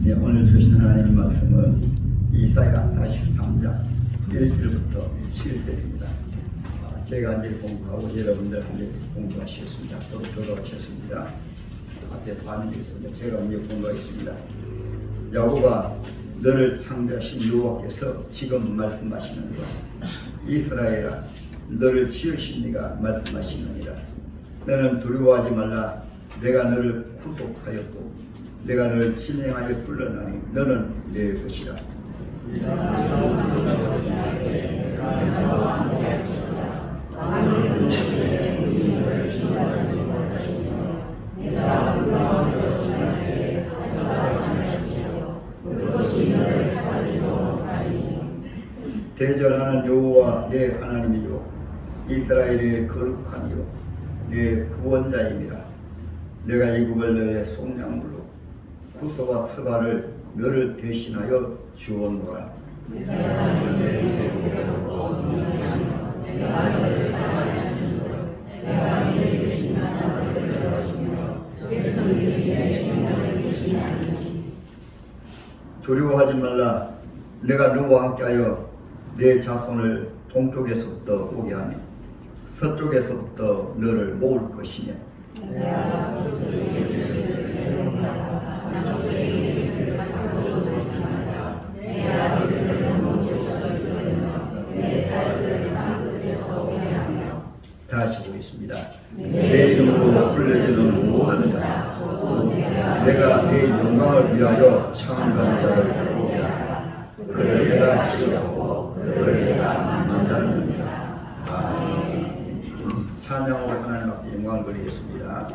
네, 오늘 주신 하나님 말씀은 이사야 43장 1절부터 7절입니다. 제가 한 절 공부하고 여러분들 한 절 공부하시겠습니다. 또 들어오셨습니다. 앞에 반응이 있습니다. 제가 먼저 공부하겠습니다. 야곱아, 너를 창조하신 여호와께서 지금 말씀하시느니라. 이스라엘아, 너를 지으신 이가 말씀하시느니라. 너는 두려워하지 말라. 내가 너를 구속하였고 내가 너를 진행하여 불러나니 너는 내 것이라. 대전하는 여호와 내 하나님이요 이스라엘의 거룩하니요 내 구원자임이라. 내가 이국을 너의 속량물로 구서와 스바를 너를 대신하여 주었노라. 두려워하지 말라. 내가 너와 함께하여 내 자손을 동쪽에서부터 오게 하며 서쪽에서부터 너를 모을 것이며 다시 보겠습니다. 내 이름으로 불려지는 모든 자, 내가 내 영광을 위하여 창조한 자를 보게 하라. 그를 내가 지었고 그를 내가 만들었느니라. 아멘. 찬양으로 하나님 앞에 영광을 드리겠습니다.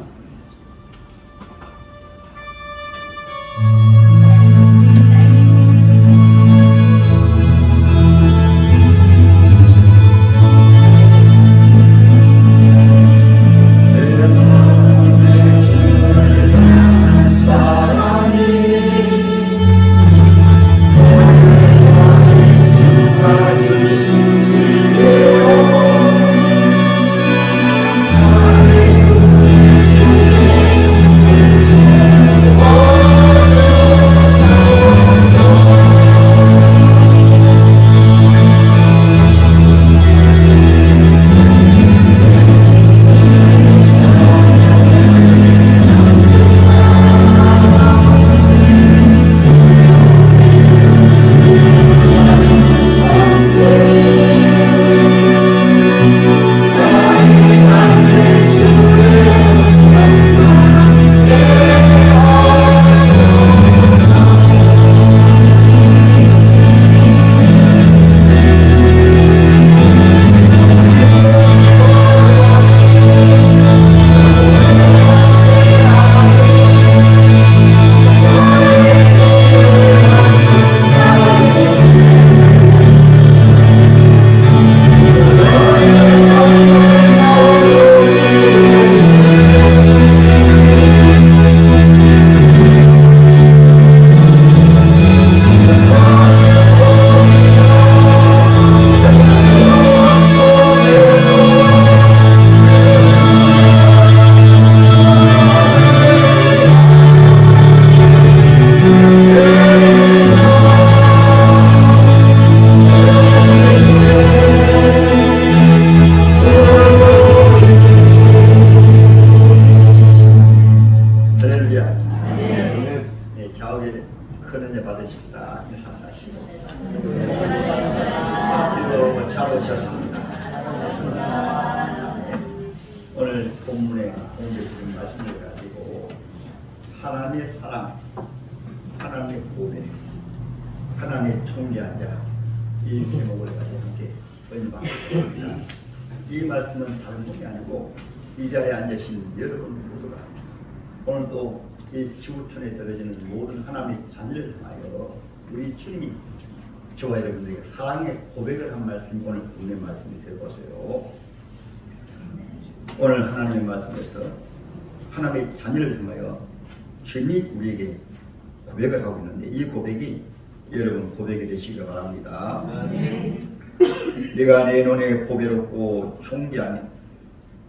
오늘 본문에 공개드린 말씀을 가지고 하나님의 사랑, 하나님의 고백, 하나님의 총리한 자, 이 제목을 가지고 함께 은박합니다. 이 말씀은 다른 분이 아니고 이 자리에 앉으신 여러분 모두가 오늘도 이 지구촌에 들어지는 모든 하나님의 자녀를 향하여 우리 주님이 저와 여러분들에게 사랑의 고백을 한 말씀이 오늘 본문의 말씀이세요. 보세요. 오늘 하나님의 말씀에서 하나님의 자녀를 향하여 주님이 우리에게 고백을 하고 있는데 이 고백이 여러분 고백이 되시길 바랍니다. 내가 내 눈에 고배롭고 존귀하니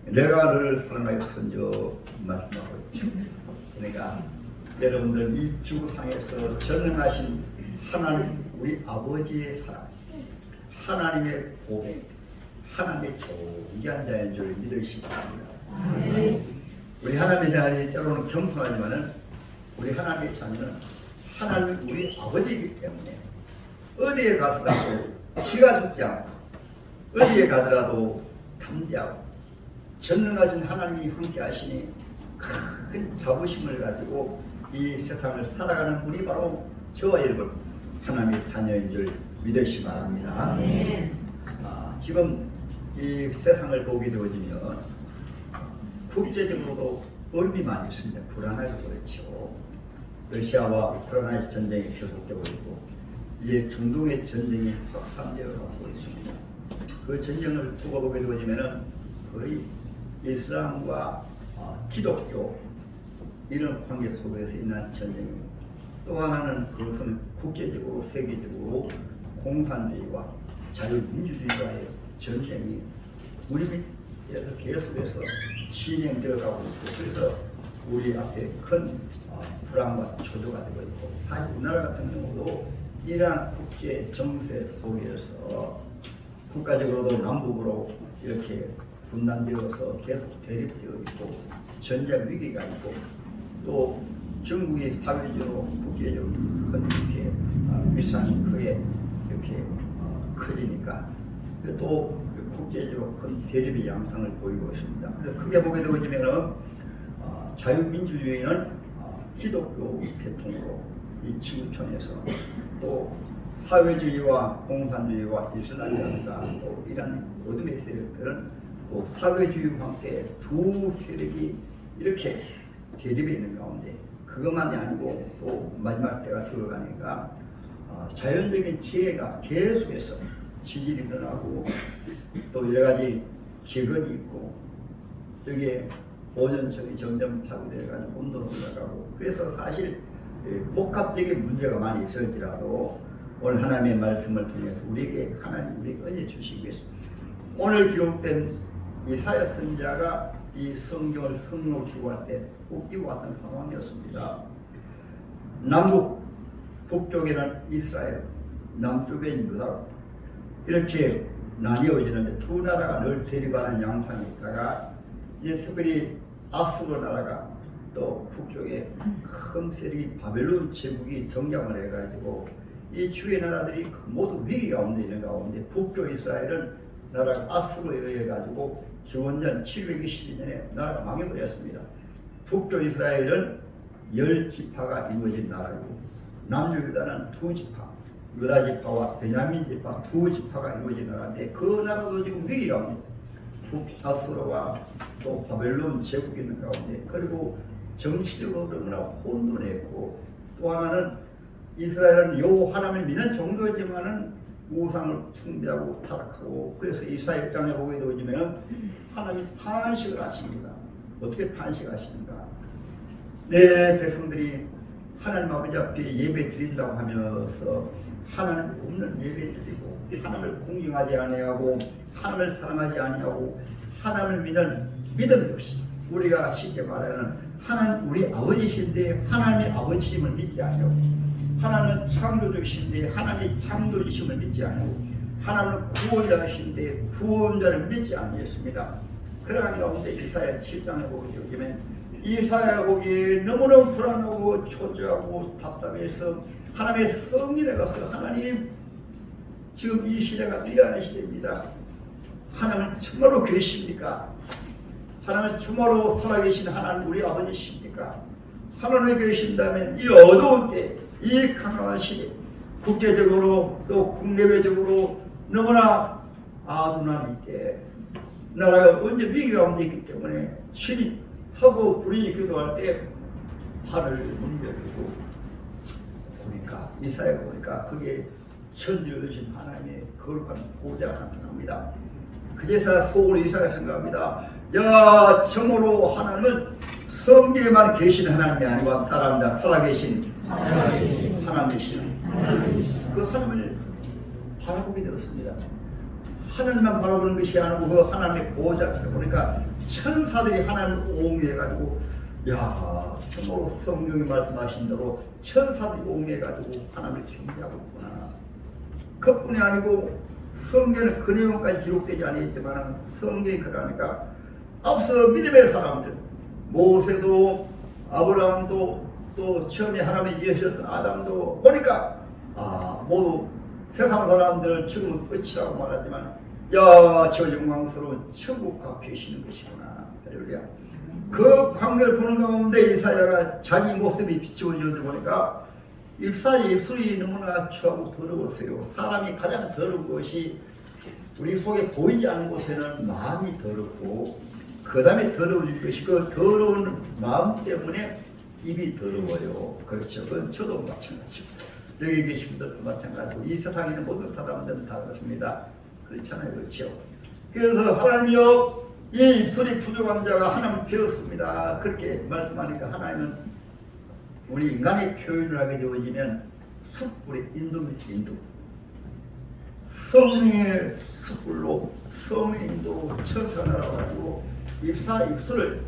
내가 너를 사랑하여 선저 말씀하고 있죠. 그러니까 여러분들 이 지구상에서 전능하신 하나님 우리 아버지의 사랑, 하나님의 고백, 하나님의 존귀한 자인 줄 믿으시기 바랍니다. 우리 하나님의 자녀는 때로는 겸손하지만은 우리 하나님의 자녀는 하나님 우리 아버지이기 때문에 어디에 가서라도 기가 죽지 않고 어디에 가더라도 담대하고 전능하신 하나님이 함께 하시니 큰 자부심을 가지고 이 세상을 살아가는 우리 바로 저와 여러분 하나님의 자녀인 줄 믿으시기 바랍니다. 지금 이 세상을 보게 되어지면 국제적으로도 어려움이 많이 있습니다. 불안하고 그렇죠. 러시아와 우크라이나 전쟁이 계속되고 있고 이제 중동의 전쟁이 확산되어 가고 있습니다. 그 전쟁을 두고 보게 되어지면 거의 이슬람과 기독교 이런 관계 속에서 일어난 전쟁입니다. 또 하나는 그것은 국제적으로 세계적으로 공산주의와 자유민주주의와의 전쟁이 우리 밑에서 계속해서 진행되어 가고 있고 그래서 우리 앞에 큰 불안과 초조가 되고 있고 우리나라 같은 경우도 이러한 국제 정세 속에서 국가적으로도 남북으로 이렇게 분단되어서 계속 대립되어 있고 전쟁 위기가 있고 또 중국이 사회적으로 국제적으로 큰 이렇게 위상이 크게 이렇게 커지니까 또 국제적으로 큰 대립의 양상을 보이고 있습니다. 그래서 크게 보게 되어지면은 자유민주주의는 기독교 계통으로 이 지구촌에서 또 사회주의와 공산주의와 이슬람이라든가 또 이런 어둠의 세력들은 또 사회주의와 함께 두 세력이 이렇게 대립해 있는 가운데 그것만이 아니고 또 마지막 때가 들어가니까 자연적인 지혜가 계속해서 지질이 일어나고 또 여러 가지 기근이 있고 여기에 오존층이 점점 파괴되어가지고 온도가 올라가고 그래서 사실 복합적인 문제가 많이 있을지라도 오늘 하나님의 말씀을 통해서 우리에게 하나님 우리에게 은혜 주시기 위해서 오늘 기록된 이사야 선지자가 이 성경을 성령으로 기록할 때 꼭 이와 같은 상황이었습니다. 남북 북쪽에는 이스라엘, 남쪽엔 유다 이렇게 나뉘어지는데 두 나라가 늘 대립하는 양상이 있다가 이제 특별히 아수르 나라가 또 북쪽에 큰 세력이 바벨론 제국이 등장을 해가지고 이 주의 나라들이 모두 위기 가운데 있는 가운데 북쪽 이스라엘은 나라가 아수르에 의해 가지고 기원전 722년에 나라가 망해버렸습니다. 북쪽 이스라엘은 10지파가 이루어진 나라고 남쪽 유다는 2지파 유다 지파와 베냐민 지파 2지파가 이루어진 나라인데 그 나라도 지금 위기 가운데 북아수르와 또 바벨론 제국이 있는 가운데 그리고 정치적으로 너무나 혼돈했고 또 하나는 이스라엘은 요 하나님을 믿는 종교지만은 우상을 숭배하고 타락하고 그래서 이사야 1장에 보게 되어지면 하나님이 탄식을 하십니다. 어떻게 탄식하십니까? 내 백성들이 하나님 아버지 앞에 예배 드린다고 하면서 하나님 없는 예배 드리고 하나님을 공경하지 아니하고 하나님을 사랑하지 아니하고 하나님을 믿는 믿음 없이 우리가 쉽게 말하는 하나님 우리 아버지신데 하나님의 아버지심을 믿지 아니하고 하나님은 창조주신데 하나님의 창조주심을 믿지 아니하고 하나님은 구원자이신데 구원자를 믿지 아니했습니다. 그러한 가운데 이사야 7장에 보게 되면 이사야 보기에 너무너무 불안하고 초조하고 답답해서 하나님의 성전에 가서 하나님 지금 이 시대가 미련한 시대입니다. 하나님 정말로 계십니까? 하나님 정말로 살아계신 하나님 우리 아버지십니까? 하나님 계신다면 이 어두운 때 이 강력한 시대 국제적으로 또 국내외적으로 너무나 아둔한 이때 나라가 언제 위기 가운데 있기 때문에 친입하고 불인이 기도할 때 발을 문열고 보니까 이사야가 보니까 그게 천지를 주신 하나님의 거룩한 보좌가 나타납니다. 그제서 속으로 이사야가 생각합니다. 야 정말로 하나님은 성경에만 계신 하나님이 아니고 따라합니다. 살아계신 하나님이시는 그 하나님을 바라보게 되었습니다. 하나님만 바라보는 것이 아니고 그 하나님의 보좌를 보니까 천사들이 하나님을 옹유해가지고 야, 참으로 성경이 말씀하신 대로 천사들이 옹해가지고 하나님을 경배하고 있구나. 그뿐이 아니고 성경은 그 내용까지 기록되지 않았지만 성경이 그러니까 앞서 믿음의 사람들 모세도 아브라함도 또 처음에 하나님이 지으셨던 아담도 보니까 모두 세상 사람들은 지금은 끝이라고 말하지만 야, 저 영광스러운 천국과 계시는 것이구나. 할렐루야. 그 광경을 보는 가운데 이사야가 자기 모습이 비추어지는 보니까 입술이 너무나 추하고 더러웠어요. 사람이 가장 더러운 것이 우리 속에 보이지 않는 곳에는 마음이 더럽고 그 다음에 더러워질 것이 그 더러운 마음 때문에 입이 더러워요. 그렇죠. 그건 저도 마찬가지고 여기 계신 분들도 마찬가지고 이 세상에 있는 모든 사람들은 다 그렇습니다. 그렇잖아요. 그렇죠. 그래서 하나님이여 이 입술이 부족한 자가 하나님 배웠습니다. 그렇게 말씀하니까 하나님은 우리 인간의 표현을 하게 되어지면 숯불의 인도입니다. 인도. 성령의 숯불로 성의 인도 천선하라고 가지고 입술을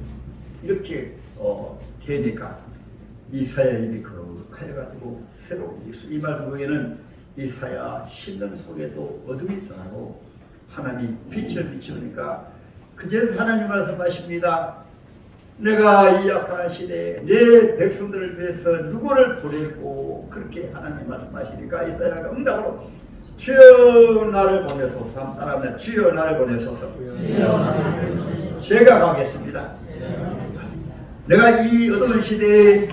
이렇게 대니까 이사야 입이 거룩하여가지고 새로운 입술. 이 말씀 보기에는 이사야 10년 속에도 어둠이 떠나고 하나님이 빛을 비추니까 그제서 하나님 말씀하십니다. 내가 이 약한 시대에 내 백성들을 위해서 누구를 보낼고 그렇게 하나님 말씀하시니까 이사야가 응답으로 주여 나를 보내소서. 한번 따라합니다. 주여 나를 보내소서. 제가 가겠습니다. 내가 이 어두운 시대에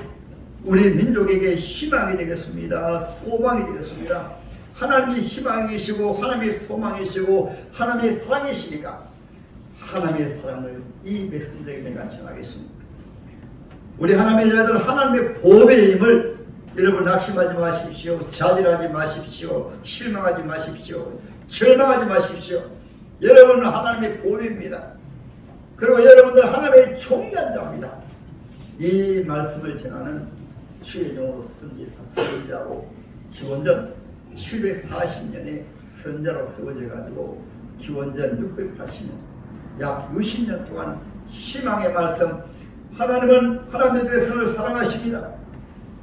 우리 민족에게 희망이 되겠습니다. 소망이 되겠습니다. 하나님이 희망이시고 하나님이 소망이시고 하나님이 사랑이시니까 하나님의 사랑을 이 백성들에게 내가 전하겠습니다. 우리 하나님의 자녀들 하나님의 보배의 힘을 여러분 낙심하지 마십시오. 좌절하지 마십시오. 실망하지 마십시오. 절망하지 마십시오. 여러분은 하나님의 보배입니다. 그리고 여러분들 하나님의 총장자입니다. 이 말씀을 전하는 주의 종으로 선지자로 기원전 740년에 선자로 쓰여져 가지고 기원전 680년 약 60년 동안 희망의 말씀. 하나님은 하나님의 백성을 사랑하십니다.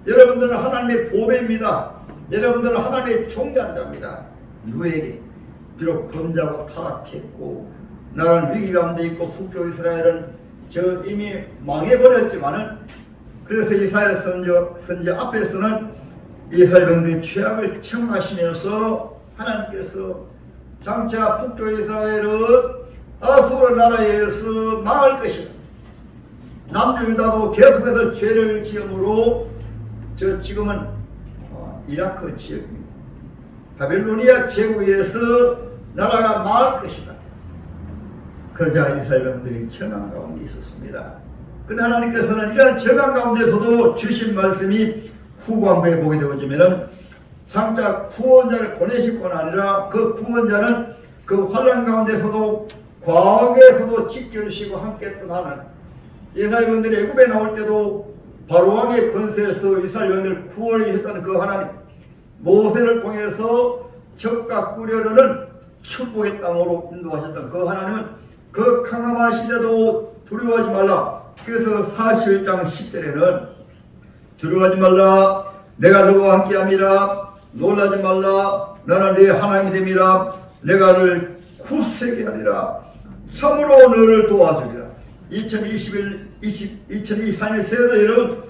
여러분들은 하나님의 보배입니다. 여러분들은 하나님의 총장자입니다. 누구에게? 비록 범죄하고 타락했고 나라는 위기 가운데 있고 북쪽 이스라엘은 저 이미 망해버렸지만은 그래서 이사야 선지 앞에서는 이스라엘 백성들의 죄악을 청하시면서 하나님께서 장차 북쪽 이스라엘은 아수르 나라에 의해서 망할 것이다. 남유다도 계속해서 죄를 지음으로 지금은 이라크 지역입니다. 바벨로니아 제국에서 나라가 망할 것이다. 그러자 이스라엘 백성들이 절망 가운데 있었습니다. 그러나 하나님께서는 이러한 절망 가운데서도 주신 말씀이 후반부에 보게 되어지면은 장차 구원자를 보내실 건 아니라 그 구원자는 그 환난 가운데서도 과거에서도 지켜주시고 함께 떠나는 이스라엘 백성들이 애굽에 나올 때도 바로왕의 권세에서 이스라엘 백성들을 구원해 주셨다는 그 하나님, 모세를 통해서 적과 꾸려르는 축복의 땅으로 인도하셨던 그 하나님은 그 강함한 시대도 두려워하지 말라. 그래서 41장 10절에는 두려워하지 말라. 내가 너와 함께함이라. 놀라지 말라. 나는 네 하나님이 됨이라. 내가 너를 굳세게 하리라. 참으로 너를 도와주리라. 2024년 새해도 여러분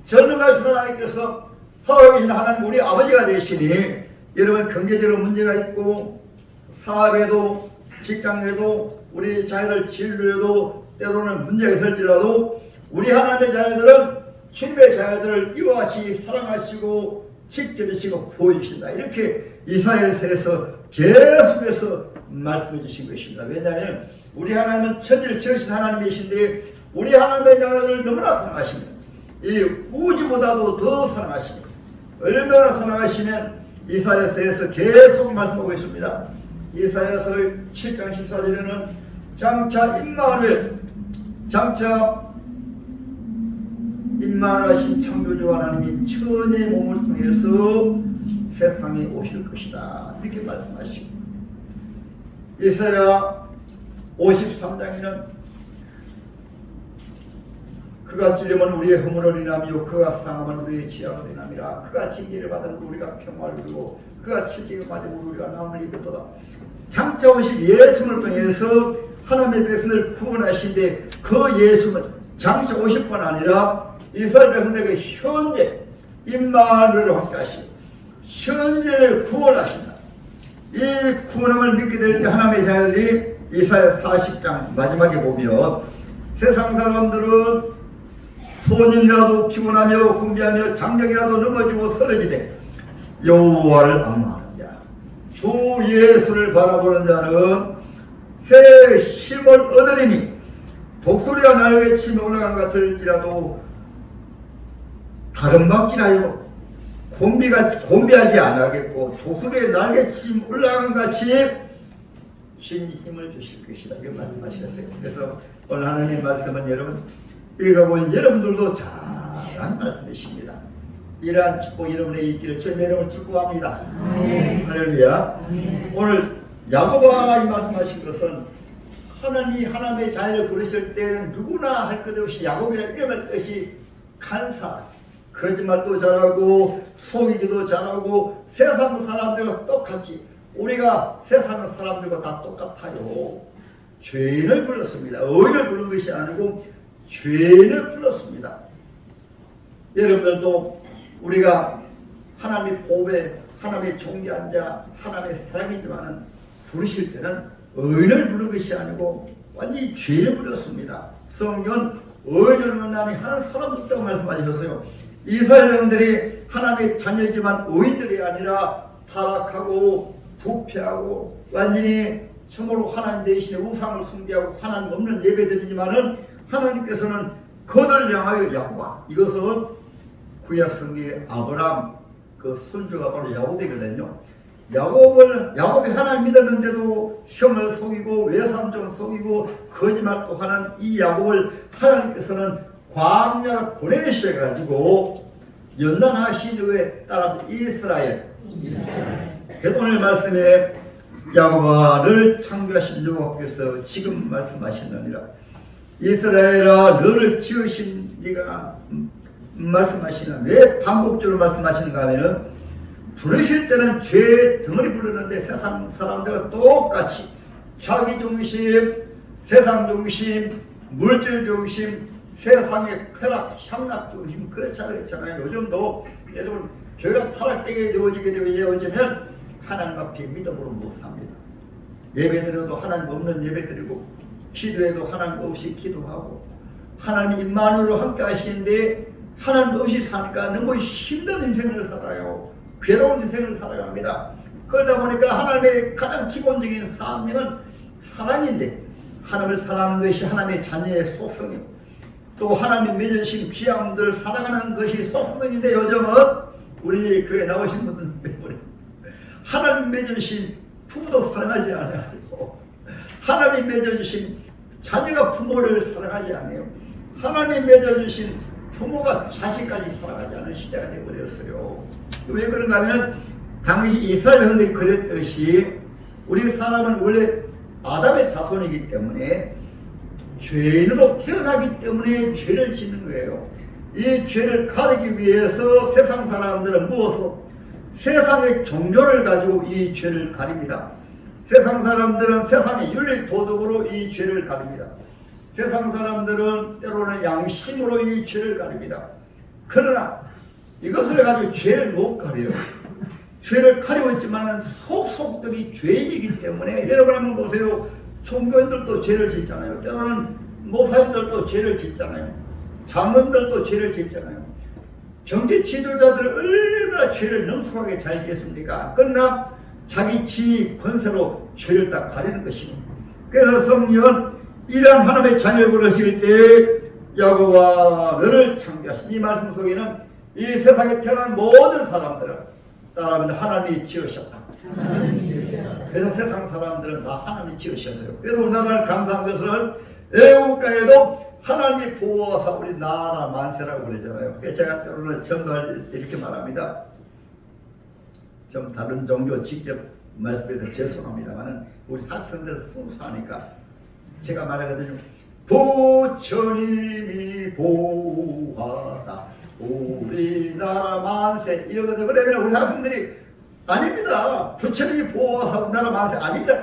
전능하신 하나님께서 살아계신 하나님 우리 아버지가 되시니 여러분 경제적으로 문제가 있고 사업에도 직장에도 우리 자녀들 진로에도 때로는 문제가 있을지라도 우리 하나님의 자녀들은 주님의 자녀들을 이와 같이 사랑하시고 지켜주시고 보여주신다. 이렇게 이사야서에서 계속해서 말씀해 주신 것입니다. 왜냐하면 우리 하나님은 천지를 지으신 하나님이신데 우리 하나님의 자녀들을 너무나 사랑하십니다. 이 우주보다도 더 사랑하십니다. 얼마나 사랑하시면 이사야서에서 계속 말씀하고 있습니다. 이사야서를 7장 14절에는 장차 임마누엘 창조주 하나님이 천의 몸을 통해서 세상에 오실 것이다. 이렇게 말씀하시고 이사야 53장에는 그가 찔림은 우리의 허물을 인하며 그가 상함은 우리의 지약을 인함이라. 그가 징계를 받은 우리가 평화를 누리고 그가 채찍을 맞은 우리가 나음을 입었도다. 장차 오실 예수를 통해서 하나님의 백성을 구원하신데 그 예수는 장차 오실 뿐 아니라 이스라엘 백성들에게 현재 임마누엘을 함께 하시고 현재 구원하신다. 이 구원함을 믿게 될 때 하나님의 자녀들이 이사야 40장 마지막에 보면 세상 사람들은 소년이라도 피곤하며 궁비하며 장력이라도 넘어지고 쓰러지되 여호와를 악망하는 자, 주 예수를 바라보는 자는 새 힘을 얻으리니 독수리가 날개 치며 올라간 것 같을지라도 다른 바퀴 알고 곤비하지 않겠고 독수리의 날개 치며 올라간 것 같이 주인 힘을 주실 것이다. 이렇게 말씀하셨어요. 그래서 오늘 하나님의 말씀은 여러분 읽어보면 여러분들도 잘하는 말씀이십니다. 이러한 축복 여러분에게 있기를 주님의 이름으로 축복합니다. 할렐루야. 오늘 야고보가 이 말씀하신 것은 하나님의 자녀를 부르실 때는 누구나 할 것 없이 야곱이라는 이름의 뜻이 간사, 거짓말도 잘하고 속이기도 잘하고 세상 사람들과 똑같이 우리가 세상 사람들과 다 똑같아요. 죄인을 불렀습니다. 의인을 부른 것이 아니고 죄인을 불렀습니다. 여러분들도 우리가 하나님의 보배, 하나님의 존귀한 자, 하나님의 사랑이지만은 부르실 때는 의인을 부른 것이 아니고 완전히 죄를 부렸습니다. 성경은 의인을 만나니 한 사람도 없다고 말씀하셨어요. 이스라엘 백성들이 하나님의 자녀이지만 의인들이 아니라 타락하고 부패하고 완전히 참으로 하나님 대신에 우상을 숭배하고 하나님 없는 예배드리지만은 하나님께서는 그들을 향하여 야곱아, 이것은 구약성경의 아브라함 그 손주가 바로 야곱이거든요. 야곱이 하나님 믿었는데도 형을 속이고 외삼종 속이고 거짓말도 하는 이 야곱을 하나님께서는 광야로 보내셔가지고 연단하신 후에 따라 이스라엘. 그래서 오늘 말씀에 야곱아를 창조하신 여호와께서 지금 말씀하시느니라. 이스라엘아 너를 지으신 네가 말씀하시는 왜 반복적으로 말씀하시는가 하면은 부르실 때는 죄 덩어리 부르는데 세상 사람들과 똑같이 자기 중심, 세상 중심, 물질 중심, 세상의 쾌락, 향락 중심 그렇잖아요. 요즘도 여러분 교회가 타락되게 되어지면 하나님 앞에 믿음으로 못 삽니다. 예배드려도 하나님 없는 예배드리고 기도해도 하나님 없이 기도하고 하나님 임마누엘로 함께 하시는데 하나님 없이 사니까 너무 힘든 인생을 살아요. 괴로운 인생을 살아갑니다. 그러다 보니까 하나님의 가장 기본적인 사명은 사랑인데 하나님을 사랑하는 것이 하나님의 자녀의 속성이고 또 하나님이 맺으신 귀함들을 사랑하는 것이 속성인데 요즘은 우리 교회 나오신 분들은 하나님 맺으신 부모도 사랑하지 않아요. 하나님 맺어주신 자녀가 부모를 사랑하지 않아요. 하나님 맺어주신 부모가 자식까지 사랑하지 않는 시대가 되어버렸어요. 왜 그런가 하면 당시 이스라엘 백성들이 그랬듯이 우리 사람은 원래 아담의 자손이기 때문에 죄인으로 태어나기 때문에 죄를 짓는 거예요. 이 죄를 가리기 위해서 세상 사람들은 무엇으로? 세상의 종교를 가지고 이 죄를 가립니다. 세상 사람들은 세상의 윤리 도덕으로 이 죄를 가립니다. 세상 사람들은 때로는 양심으로 이 죄를 가립니다. 그러나 이것을 가지고 죄를 못 가려요. 죄를 가리고 있지만 속속들이 죄인이기 때문에 여러분 한번 보세요. 종교인들도 죄를 짓잖아요. 때로는 목사님들도 죄를 짓잖아요. 장로들도 죄를 짓잖아요. 정치 지도자들은 얼마나 죄를 능숙하게 잘 짓습니까? 그러나 자기 지위 권세로 죄를 다 가리는 것입니다. 그래서 성령은 이러한 하나님의 자녀를 부르실 때 야곱아 너를 창조하신 이 말씀 속에는 이 세상에 태어난 모든 사람들을 따라하면 하나님이 지으셨다. 그래서 세상 사람들은 다 하나님이 지으셨어요. 그래서 우리나라를 감사한 것은 애국가에도 하나님이 보호하사 우리 나라 만세라고 그러잖아요. 그래서 제가 때로는 전도할 때 이렇게 말합니다. 좀 다른 종교 직접 말씀해서 죄송합니다만 우리 학생들은 순수하니까 제가 말하거든요. 부처님이 보호하사 우리나라 만세 이러거든. 그러면 우리 학생들이 아닙니다. 부처님이 보호하사 우리나라 만세 아닙니다.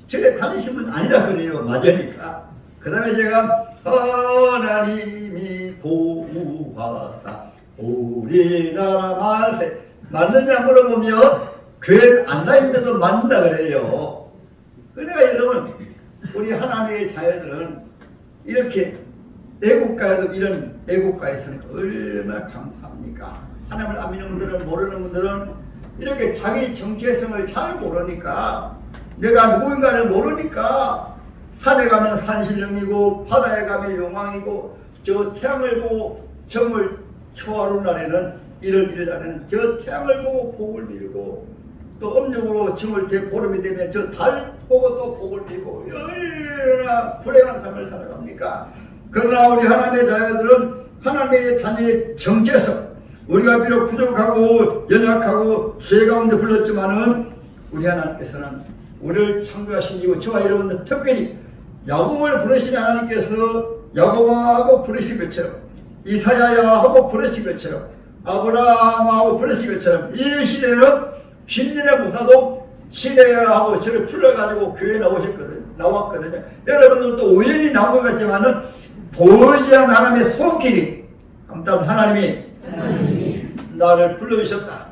절에 다니시면 아니라 그래요. 맞으니까. 그 다음에 제가 하나님이 보호하사 우리나라 만세 맞느냐 물어보면 교회 안 다니는데도 맞는다 그래요. 그러니까 여러분 우리 하나님의 자녀들은 이렇게 애국가에도 이런 애국가에 사는 얼마나 감사합니까? 하나님을 안 믿는 분들은 모르는 분들은 이렇게 자기 정체성을 잘 모르니까 내가 누구인가를 모르니까 산에 가면 산신령이고 바다에 가면 용왕이고 저 태양을 보고 정을 초하루 날에는 이럴 날에는 저 태양을 보고 복을 빌고 또 음력으로 정을 보름이 되면 저 달 보고 또 복을 빌고 얼마나 불행한 삶을 살아갑니까? 그러나 우리 하나님의 자녀들은 하나님의 자녀의 정체성 우리가 비록 부족하고 연약하고 죄 가운데 불렀지만은 우리 하나님께서는 우리를 창조하신 이후 저와 여러분들 특별히 야곱을 부르신 하나님께서 야곱하고 부르신 것처럼 이사야하고 부르신 것처럼 아브라함하고 부르신 것처럼 이 시대는 김진애 목사도 친애하고 저를 불러가지고 교회에 나왔거든요. 여러분들도 우연히 나온 것 같지만은 보이지 않는 하나님의 손길이 아무튼 하나님이 나를 불러주셨다.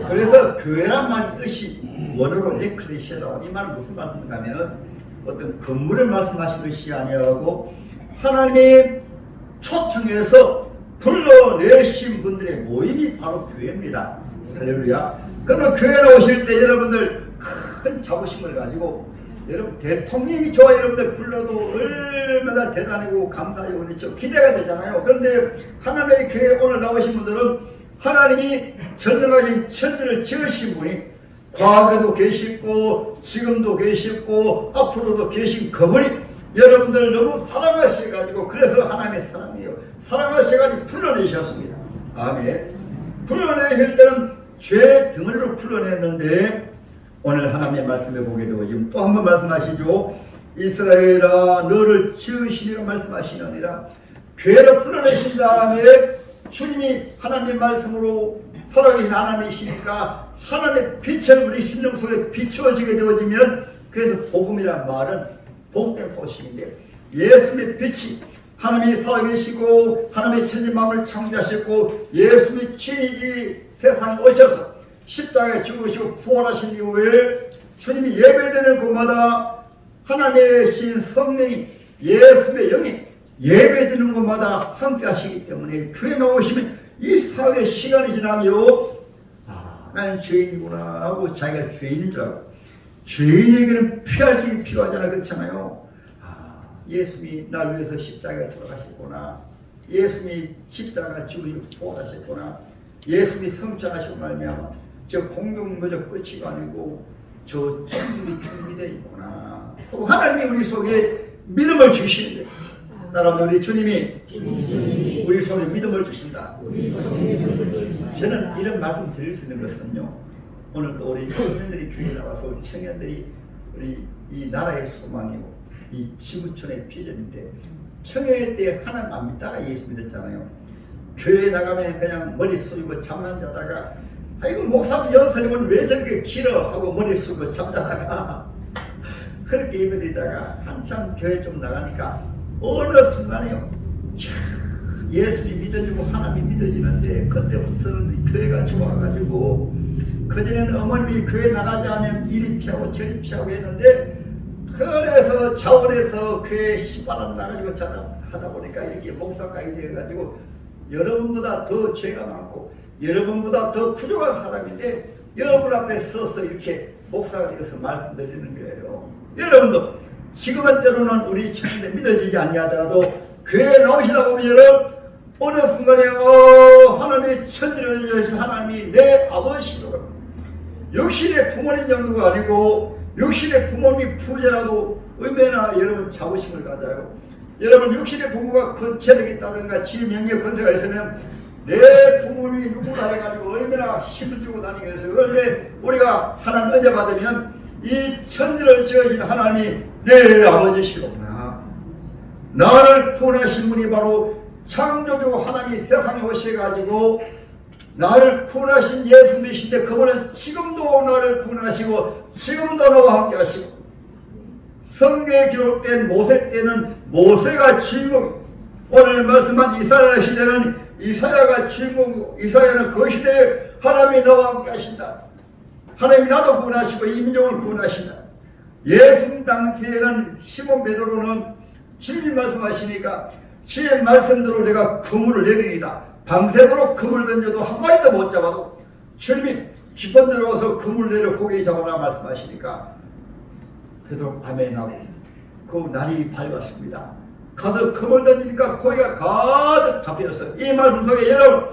그래서 교회란 말 뜻이 원어로 에클레시아라고 이 말은 무슨 말씀인가 하면은 어떤 건물을 말씀하신 것이 아니고 하나님이 초청해서 불러내신 분들의 모임이 바로 교회입니다. 할렐루야. 그러면 교회 나오실 때 여러분들 큰 자부심을 가지고 여러분 대통령이 저와 여러분들 불러도 얼마나 대단하고 감사하고 그렇죠. 기대가 되잖아요. 그런데 하나님의 교회에 오늘 나오신 분들은 하나님이 전능하신 천지를 지으신 분이 과거도 계시고 지금도 계시고 앞으로도 계신 그분이 여러분들을 너무 사랑하셔가지고 그래서 하나님의 사랑이에요. 사랑하셔가지고 불러내셨습니다. 아멘. 불러내실 때는 죄 덩어리로 풀어냈는데 오늘 하나님의 말씀에 보게 되고 지금 또 한 번 말씀하시죠. 이스라엘아 너를 지으시리라 말씀하시느니라. 죄를 풀어내신 다음에 주님이 하나님의 말씀으로 살아계신 하나님이시니까 하나님의 빛을 우리 심령 속에 비추어지게 되어지면 그래서 복음이란 말은 복된 소식인데 예수님의 빛이 하나님이 살아계시고 하나님의 천지 만물을 창조하셨고 예수님이 친히 이 세상에 오셔서 십자가에 죽으시고 부활하신 이후에 주님이 예배드리는 곳마다 하나님의 신 성령이 예수님의 영이 예배드리는 곳마다 함께 하시기 때문에 교회 나오시면 이 사회의 시간이 지나며 나는 죄인이구나 하고 자기가 죄인인 줄 알고 죄인에게는 피할 길이 필요하잖아. 그렇잖아요. 예수님이 날 위해서 십자가에 돌아가셨구나. 예수님이 십자가 죽으시고 부활하셨구나. 예수님이 성찬하시고 말미암아 저 공동묘적 끝이 아니고 저 천국이 준비되어 있구나. 그리고 하나님이 우리 속에 믿음을 주시는데 따라서 우리 주님이 우리 속에 믿음을 주신다. 저는 이런 말씀 드릴 수 있는 것은요, 오늘도 우리 청년들이 교회에 나와서 청년들이 우리 이 나라의 소망이고 이 지구촌의 비전인데 청회 때 하나님 안 믿다가 예수 믿었잖아요. 교회에 나가면 그냥 머리 숙이고 잠만 자다가 아이고 목사님 연설이면 왜 저렇게 길어 하고 머리 숙이고 잠자다가 그렇게 예배드리다가 한참 교회 좀 나가니까 어느 순간에요 예수님 믿어지고 하나님 믿어지는데 그때부터는 교회가 좋아가지고 그전에는 어머님이 교회 나가자 하면 이리 피하고 저리 피하고 했는데 그래서 자원에서 교회 10만원 나가지고 하다 보니까 이렇게 목사까지 되어가지고 여러분보다 더 죄가 많고 여러분보다 더 부족한 사람인데 여러분 앞에 서서 이렇게 목사가 되어서 말씀드리는 거예요. 여러분도 지금은 때로는 우리 청년들 믿어지지 아니하더라도 교회에 나오시다 보면 여러분 어느 순간에 하나님의 천지를 여신 하나님이 내 아버지로 육신의 부모님 정도가 아니고 육신의 부모님이 부자라도 얼마나 여러분 자부심을 가져요. 여러분 육신의 부모가 큰 체력이 있다든가 지명예 권세가 있으면 내 부모님이 누구다 해가지고 얼마나 힘을 주고 다니면서 그런데 우리가 하나님 은혜 받으면 이 천지를 지으신 하나님이 내 아버지시로구나. 나를 구원하신 분이 바로 창조주 하나님이 세상에 오셔가지고 나를 구원하신 예수님이신데 그분은 지금도 나를 구원하시고 지금도 나와 함께 하시고 성경에 기록된 모세 때는 모세가 주인공, 오늘 말씀한 이사야 시대는 이사야가 주인공이고 이사야는 그 시대에 하나님이 나와 함께 하신다. 하나님이 나도 구원하시고 이 민족을 구원하신다. 예수님 당시에는 시몬 베드로는 주님이 말씀하시니까 주의 말씀대로 내가 그물을 내리리다. 밤새도록 그물을 던져도 한 마리도 못 잡아도 주님이 깊은 데로 와서 그물을 내려 고기를 잡아라 말씀하시니까 베드로 밤에 나고 그 날이 밝았습니다. 가서 그물 던지니까 고기가 가득 잡혔어요. 이 말씀 속에 여러분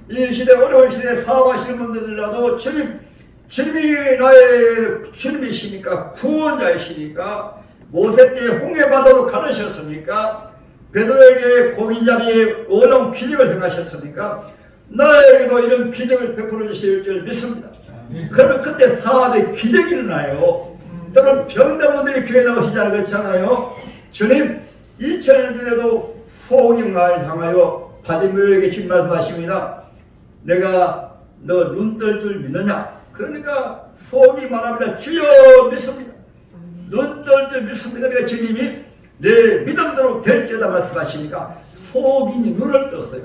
이 시대 어려운 시대에 사업하시는 분들이라도 주님이 나의 주님이시니까 구원자이시니까 모세 때 홍해바다로 가르셨습니까? 베드로에게 고기잡이의 어려운 기적을 행하셨습니까? 나에게도 이런 기적을 베풀어 주실 줄 믿습니다. 그러면 그때 사업에 기적이 일어나요. 또는 병든 분들이 교회 나오시지 그렇잖아요. 주님 2000년 전에도 소경을 향하여 바디메오에게 주님 말씀하십니다. 내가 너 눈 뜰 줄 믿느냐? 그러니까 소경이 말합니다. 주여 믿습니다. 눈 뜰 줄 믿습니다. 그러니까 주님이 내 믿음대로 될지어다 말씀하시니까 소경이 눈을 떴어요.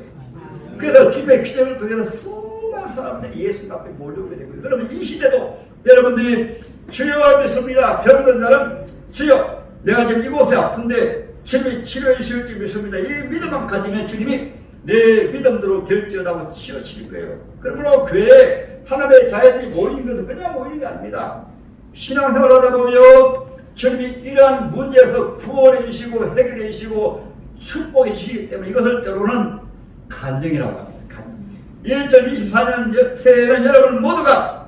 그래서 주님의 기적을 통해서 수많은 사람들이 예수님 앞에 몰려오게 되고요. 그러면 이 시대도 여러분들이 주여 믿습니다. 병든 자는 주여 내가 지금 이곳에 아픈데 주님이 치료해 주실지 믿습니다. 이 믿음만 가지면 주님이 내 믿음대로 될지어다 치료하실 거예요. 그러므로 교회에 하나님의 자녀들이 모이는 것은 그냥 모이는 게 아닙니다. 신앙생활 하다 보면 주님이 이러한 문제에서 구원해 주시고 해결해 주시고 축복해 주시기 때문에 이것을 때로는 간증이라고 합니다. 2024년 새해에는 여러분 모두가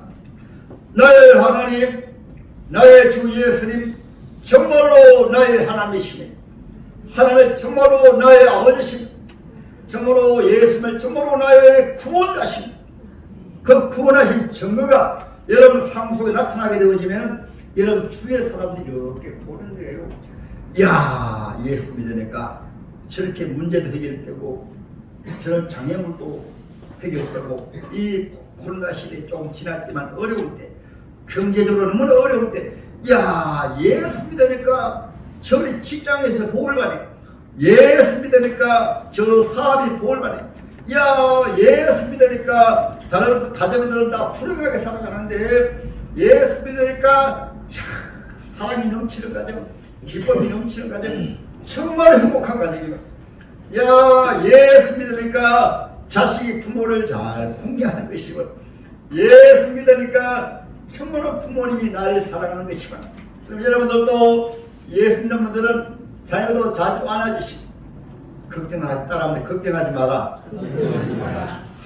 나의 하나님, 나의 주 예수님 정말로 나의 하나님이시니 하나님의 정말로 나의 아버지시니 정말로 예수님의 정말로 나의 구원자십니다. 그 구원하신 증거가 여러분 삶 속에 나타나게 되어지면 여러분 주위의 사람들이 이렇게 보는 거예요. 이야 예수 믿으니까 저렇게 문제도 해결되고 저런 장애물도 해결되고 이 코로나 시대에 좀 지났지만 어려울 때 경제적으로 너무나 어려울 때 야 예수 믿으니까 저리 직장에서 복을 받네. 예수 믿으니까 저 사업이 복을 받네. 야 예수 믿으니까 다른 가정들은 다 불행하게 살아가는데 예수 믿으니까 사랑이 넘치는 가정, 기쁨이 넘치는 가정, 정말 행복한 가정이고 야 예수 믿으니까 자식이 부모를 잘 공경하는 것이고 예수 믿으니까 정말로 부모님이 나를 사랑하는 것이고 그럼 여러분들도 예수 믿는 분들은 자녀도 자주 안아주시고 걱정하지 걱정하지 마라.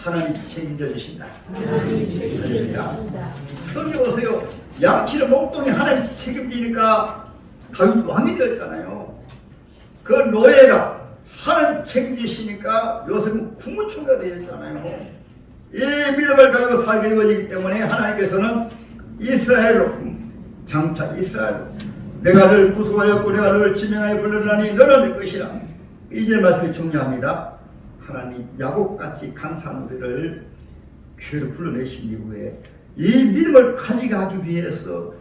하나님 책임져 주신다. 성경 보세요. 양치를 목동이 하나님 책임지니까 다윗 왕이 되었잖아요. 그 노예가 하나님 책임지시니까 요새는 국무총리가 되었잖아요. 이 믿음을 가지고 살게 되어지기 때문에 하나님께서는 이스라엘로 장차 이스라엘로 내가 너를 구속하였고 내가 너를 지명하여 불렀나니 너는 내 것이라. 이절 말씀이 중요합니다. 하나님 야곱같이 강산 우리를 교회로 불러내신 이후에 이 믿음을 가져가기 위해서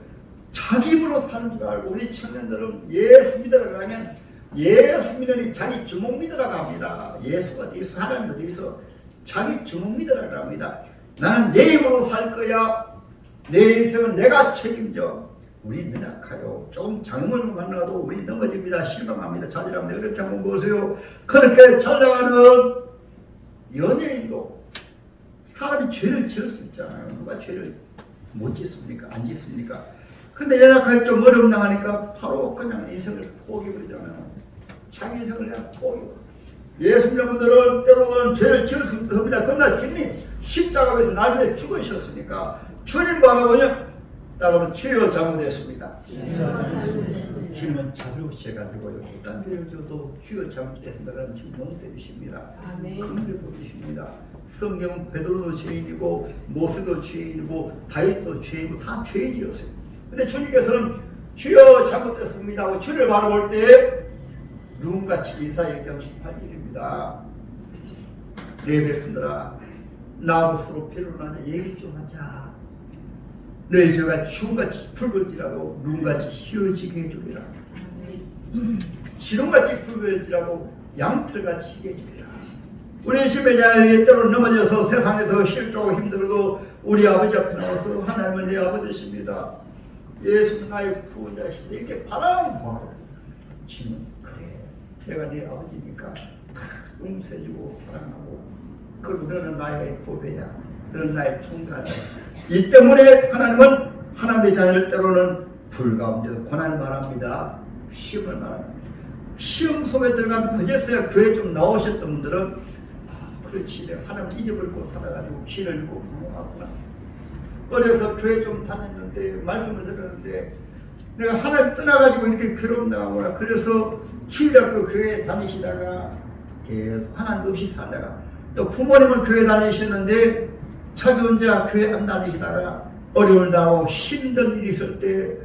자기 힘으로 사는 줄 알고 우리 청년들은 예수 믿으라고 하면 예수 믿으니 자기 주먹 믿으라고 합니다. 예수가 어디 있어? 하나님 어디 있어? 자기 주먹 믿으라고 합니다. 나는 내 힘으로 살 거야. 내 인생은 내가 책임져. 우리 연약하여 조금 장애물을 만나도 우리 넘어집니다. 실망합니다. 자질합니다. 그렇게 한번 보세요. 그렇게 잘 나가는 연예인도 사람이 죄를 지을 수 있잖아요. 누가 죄를 못 짓습니까? 안 짓습니까? 근데 연약하게 좀 어려움 당하니까 바로 그냥 인생을 포기해버리잖아요. 자기 인생을 그냥 포기해버려. 예수 믿는 분들은 때로는 죄를 지을 수 있습니다. 그러나 주님이 십자가에서 날 위해 죽으셨으니까 주님 바라보면 따라서 주여 잘못했습니다. 주님은 자비로우셔가지고 어떤 죄를 져도 주여 잘못했습니다. 그러면 주님 용서해 주십니다. 긍휼히 보여주십니다. 성경은 베드로도 죄인이고 모세도 죄인이고 다윗도 죄인이고 다 죄인이었어요. 근데 주님께서는 주여 잘못했습니다 하고 주를 바라볼 때 눈같이 이사야 1장 18절입니다. 내 백성들아 나하고 서로 변론하자. 얘기 좀 하자. 너희 죄가 주같이 붉을지라도 눈같이 희어지게 해주리라. 지름같이 붉을지라도 양털같이 희게 해주리라. 우리 집에 자녀들이 때로 넘어져서 세상에서 실족하고 힘들어도 우리 아버지 앞에 나와서 하나님은 내 아버지십니다. 예수는 나의 구원자이십니다. 이렇게 바라보아도 주님 그래 내가 네 아버지니까 용서해주고 사랑하고 그리고 너는 나의 보배야. 너는 나의 총괄이야. 이 때문에 하나님은 하나님의 자녀를 때로는 불 가운데서 고난을 말합니다. 시험을 말합니다. 시험 속에 들어가면 그제서야 교회 좀 나오셨던 분들은 그렇지 내가 하나님을 잊어버리고 살아가지고 길을 잃고 방황하구나. 어려서 교회 좀 다녔는데 말씀을 들었는데 내가 하나님 떠나가지고 이렇게 괴롭나구나. 그래서 주일학교 교회 다니시다가 계속 하나님 없이 살다가 또 부모님은 교회 다니셨는데 자기 혼자 교회 안 다니시다가 어려움을 당하고 힘든 일이 있을 때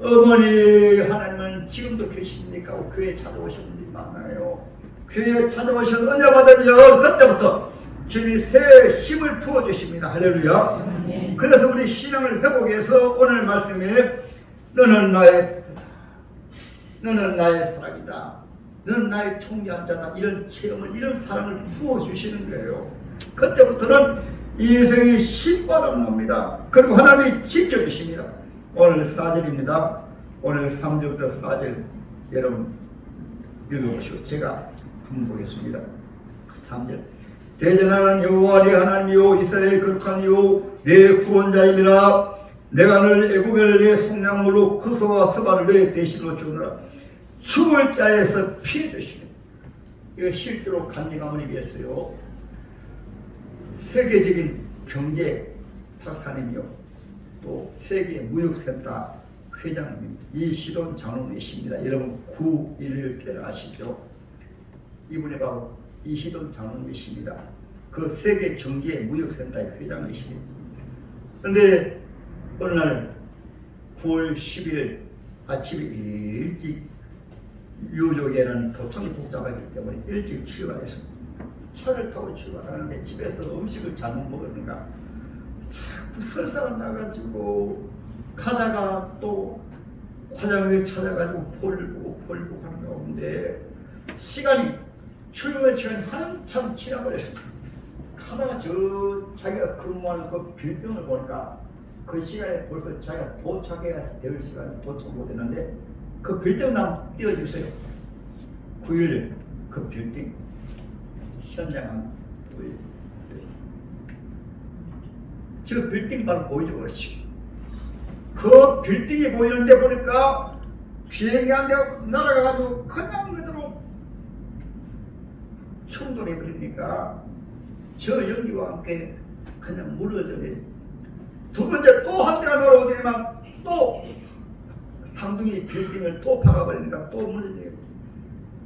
어머니 하나님은 지금도 계십니까? 하고 교회에 찾아오신 분들이 많아요. 교회에 찾아오셔서 은혜 받으면 그때부터 주님이 새 힘을 부어주십니다. 할렐루야. 네. 그래서 우리 신앙을 회복해서 오늘 말씀에 너는 나의 부다. 너는 나의 사랑이다. 너는 나의 총리한 자다. 이런 체험을 이런 사랑을 부어주시는 거예요. 그때부터는 인생이 신바람 납니다. 그리고 하나님이 지켜주십니다. 오늘 4절입니다. 오늘 3절부터 4절 여러분 읽어보시고 제가 한번 보겠습니다. 3절 대전하는 여호와 네 하나님이요 이스라엘 거룩한 이요 내 구원자임이라. 내가 늘 애굽을 내 속량으로 그소와 스바를 내 대신으로 주느라. 죽을 자에서 피해 주시는 이거 실제로 간증하면 이겠어요. 세계적인 경제 박사님이요 또 세계 무역센터 회장님 이시돈 장로님이십니다. 여러분 9.11 아시죠? 이분이 바로 이시돈 장로님이십니다. 그 세계 경제 무역센터의 회장이십니다. 그런데 어느 날 9월 10일 아침에 일찍 유족에는 교통이 복잡하기 때문에 일찍 출발했습니다. 차를 타고 출발하는데 집에서 음식을 잘못 먹었는가 자꾸 설사가 나가지고 가다가 또 화장을 찾아가지고 볼을 보고 하는 가운데 시간이 출발 시간이 한참 지나버렸습니다. 가다가 저 자기가 근무하는 그 빌딩을 보니까 그 시간에 벌써 자기가 도착해야 될 시간에 도착 못했는데 그 빌딩 한번 띄워주세요. 9.11 그 빌딩 현장은 저 빌딩 바로 보이죠. 그렇지. 그 빌딩이 보이는데 보니까 비행기 한 대가 날아가가지고 그냥 그대로 충돌해버리니까 저 연기와 함께 그냥 무너져 내려. 두 번째 또 한 대가 날아오더니만 또 상둥이 빌딩을 또 박아버리니까 또 무너져 내려.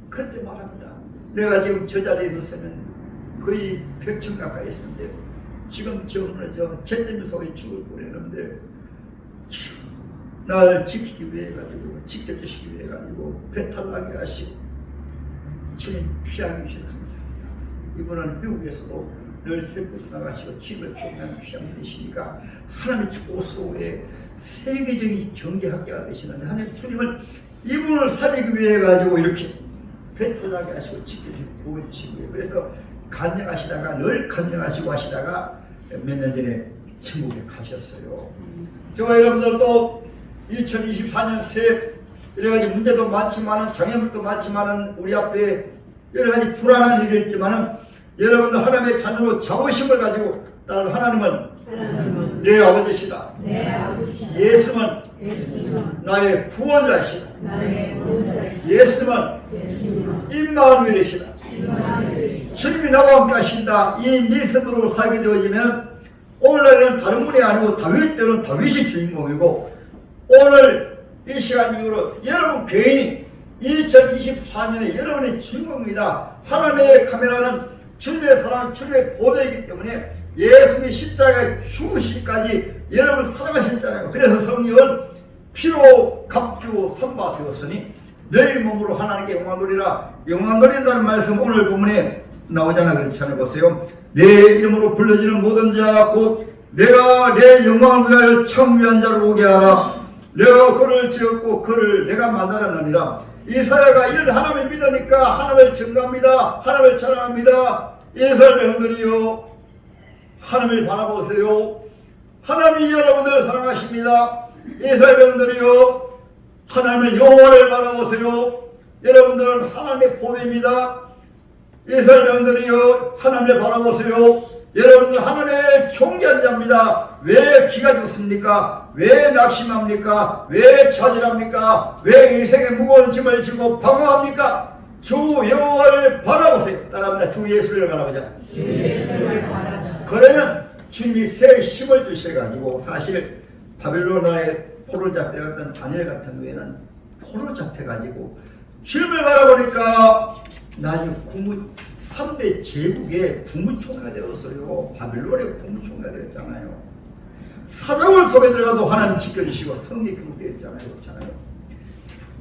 그때 말합니다. 내가 지금 저 자리에 있었으면 거의 100층 가까이 있었는데 지금 저 무너져 잿더미 속에 죽을 뻔했는데 나를 지키기 위해 가지고 지켜주시기 위해 가지고 배탈나게 하시고 주님 귀하게 주셔서 감사합니다. 이분은 미국에서도 늘 새벽에 나가시고 주님을 경외하는 귀한 분이시니까 하나님의 조소에 세계적인 경제학자가 되시는데 하나님 주님은 이분을 살리기 위해 가지고 이렇게 배탈나게 하시고 지켜주시고 보호해주시고 그래서 간증하시다가 늘 간증하시고 하시다가 몇 년 전에 천국에 가셨어요. 저와 여러분들도 2024년 새 여러 가지 문제도 많지만은 장애물도 많지만은 우리 앞에 여러 가지 불안한 일이 있지만은 여러분들 하나님의 자녀로 자부심을 가지고 나는 하나님은 내 아버지시다. 예수님은 나의 구원자이시다. 예수님은 임마누엘이시다. 주님이 나와 함께 하신다. 이 믿음으로 살게 되어지면 오늘은 다른 분이 아니고 다윗 때는 다윗이 주인공이고 오늘 이 시간 이후로 여러분 개인이 2024년에 여러분의 주인공입니다. 하나님의 카메라는 주님의 사랑, 주님의 보배이기 때문에 예수님이 십자가에 죽으시기까지 여러분을 사랑하셨잖아요. 그래서 성령은 피로 값주고 선바 되었으니 너희 몸으로 하나님께 영광 돌리라. 영광 돌린다는 말씀 오늘 본문에 나오잖아. 그렇잖아요. 보세요. 내 이름으로 불러지는 모든 자 곧 내가 내 영광을 위하여 참여한 자를 오게 하라. 내가 그를 지었고 그를 내가 만들었느니라. 이사야가 이를 하나님을 믿으니까 하나님을 증거합니다. 하나님을 찬양합니다. 이스라엘 백성들이요, 하나님을 바라보세요. 하나님이 여러분들을 사랑하십니다. 이스라엘 백성들이요, 하나님의 여호와를 바라보세요. 여러분들은 하나님의 보배입니다. 이스라엘 백성들이요, 하나님을 바라보세요. 여러분들 하나님의 존귀한 자입니다. 왜 기가 죽습니까? 왜 낙심합니까? 왜 차질합니까? 왜 인생의 무거운 짐을 지고 방황합니까? 주 여호와를 바라보세요. 따라합니다. 주 예수를 바라보자. 주 예수를 바라보자. 그러면 주님이 새 힘을 주셔가지고, 사실 바빌로나에 포로 잡혀갔던 다니엘 같은 경우에는 포로 잡혀가지고 주님을 바라보니까 나중에 3대 제국의 국무총리가 되었어요. 바빌론의 국무총리가 되었잖아요. 사자굴 속에 들어가도 하나님 지켜주시고 성리 교육되었잖아요. 그렇잖아요.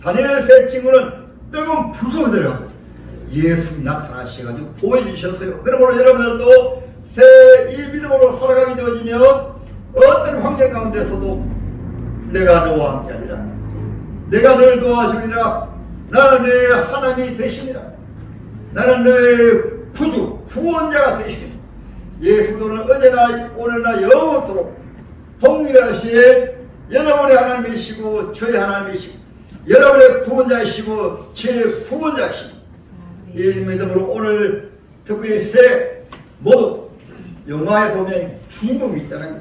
다니엘 세 친구는 뜨거운 불 속에 들어가도 예수님이 나타나셔가지고 보여주셨어요. 그러므로 여러분들도 새 이 믿음으로 살아가게 되어지면 어떤 환경 가운데서도 내가 너와 함께하리라. 내가 너를 도와주리라. 나는 내 하나님이 되시니라. 나는 너의 구주, 구원자가 되시니 예수도는 어제나 오늘나 영원토록 동일하시에 여러분의 하나님이시고 저의 하나님이시고 여러분의 구원자이시고 제 구원자이시고, 이 믿음으로 오늘 특별히 새 모두 영화에 보면 주인공이 있잖아요.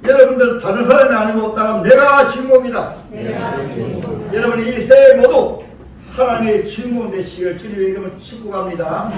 여러분들은 다른 사람이 아니고 따라하면 내가 주인공이다. 여러분이 이 새 모두 하나님의 주인공 되시기를 주님의 이름을 축복합니다.